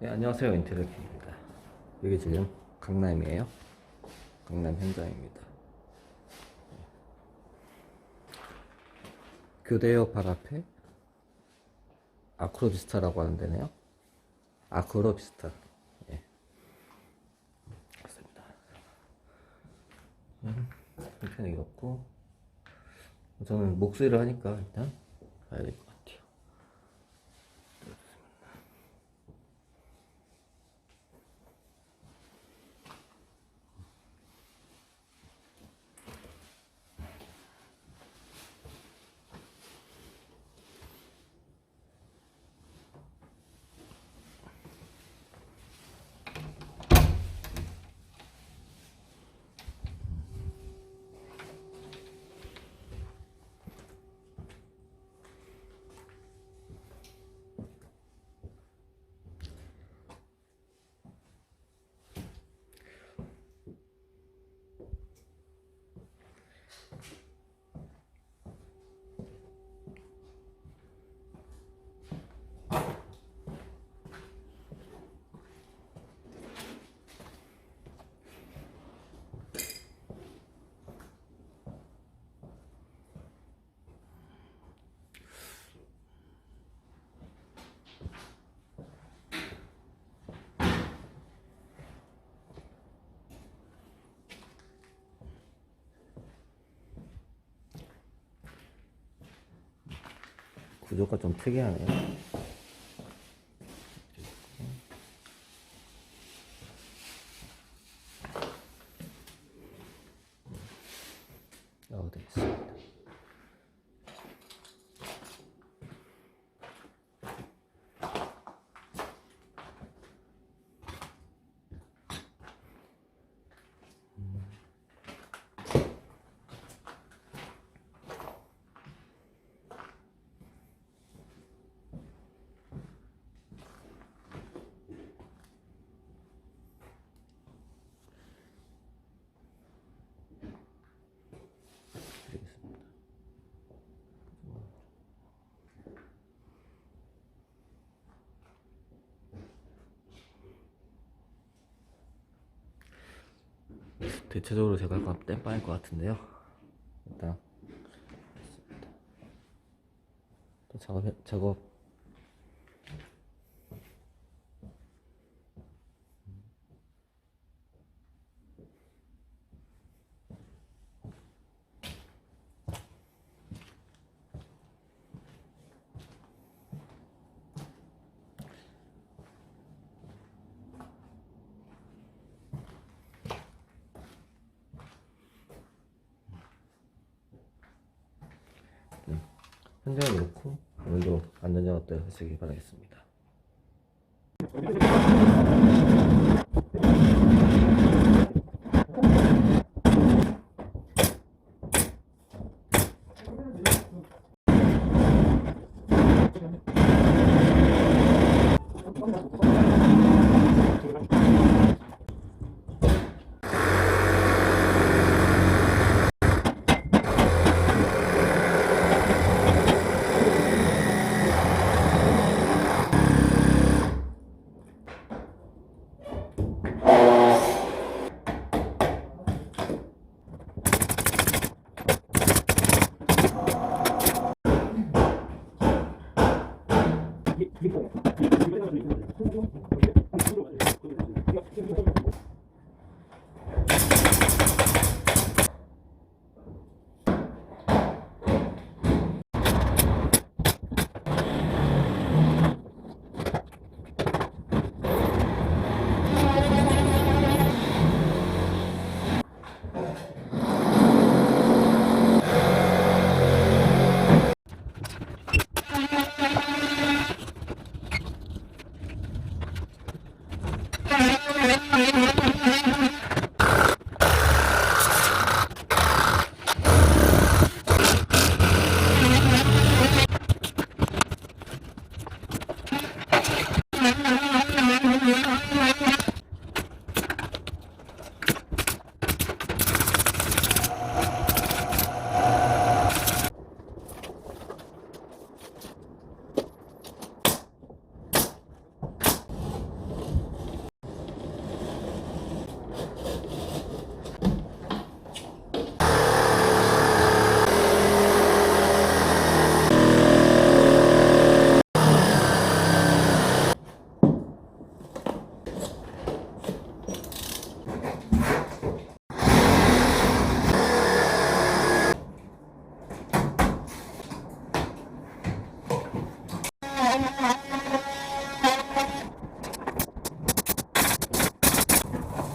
네, 안녕하세요. 인테리어킴입니다. 여기 지금 강남이에요. 강남 현장입니다. 교대역 바로 앞에 아크로비스타라고 하는 데네요. 아크로비스타. 예. 같습니다. 불편이 없고, 저는 목소리를 하니까 일단 가야 될 것 같아요. 구조가 좀 특이하네요. 되어 있습니다. 대체적으로 제가 약간 땜빵일 것 같은데요. 일단 또 작업 현장을 놓고 오늘도 안전작업들 하시기 바라겠습니다.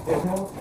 네.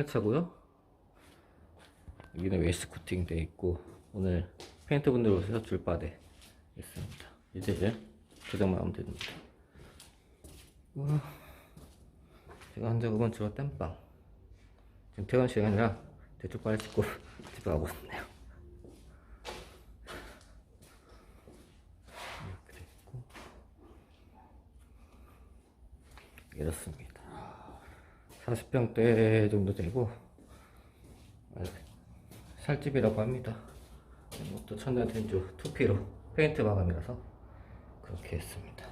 하늘차고요. 여기는 웨이스 코팅 되어 있고, 오늘 페인트 분들 오셔서 줄바대 했습니다. 이제 조정만 하면 됩니다. 제가 한 작업은 주로 땜빵. 지금 퇴근 시간이라 대충 빨리 씻고 집에 가고 있네요. 이렇게 됐고, 이렇습니다. 40평대 정도 되고, 살집이라고 합니다. 이것도 천장텐주 2P로 페인트 마감이라서 그렇게 했습니다.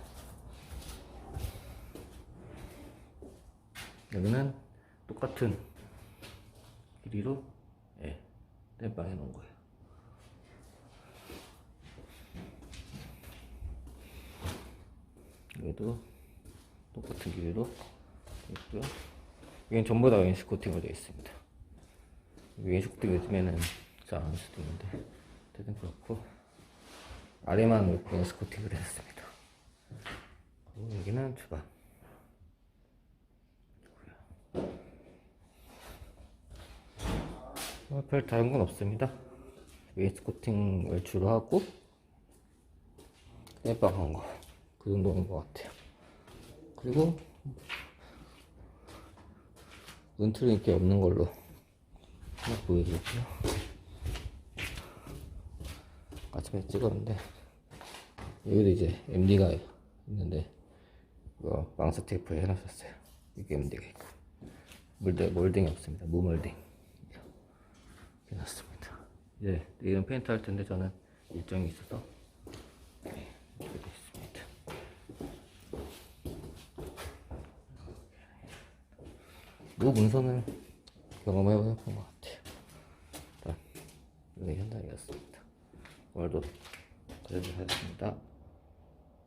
여기는 똑같은 길이로 땜빵 해 놓은 거예요. 여기도 똑같은 길이로 있고요. 여기는 전부 다 웨인스 코팅으로 되어 있습니다. 웨인스 코팅 요즘에는 잘 안 할 수도 있는데, 어쨌든 그렇고, 아래만 웨인스 코팅을 했습니다. 그리고 여기는 주방. 별 다른 건 없습니다. 웨이스 코팅을 주로 하고 땜빵 한 거, 그 정도인 것 같아요. 그리고 은틀은 이렇게 없는 걸로 하나 보여드릴게요. 아침에 찍었는데 여기도 이제 MD가 있는데 이거 망사 테이프에 해놨었어요. 이게 MD가 있고 몰딩이 없습니다. 무몰딩 해놨습니다. 이제 내일은 페인트 할 텐데 저는 일정이 있어서 이렇게 되어 있습니다. 요 문선을 경험해본 것 같아요. 자, 이게 현장이었습니다. 오늘도 고생하셨습니다.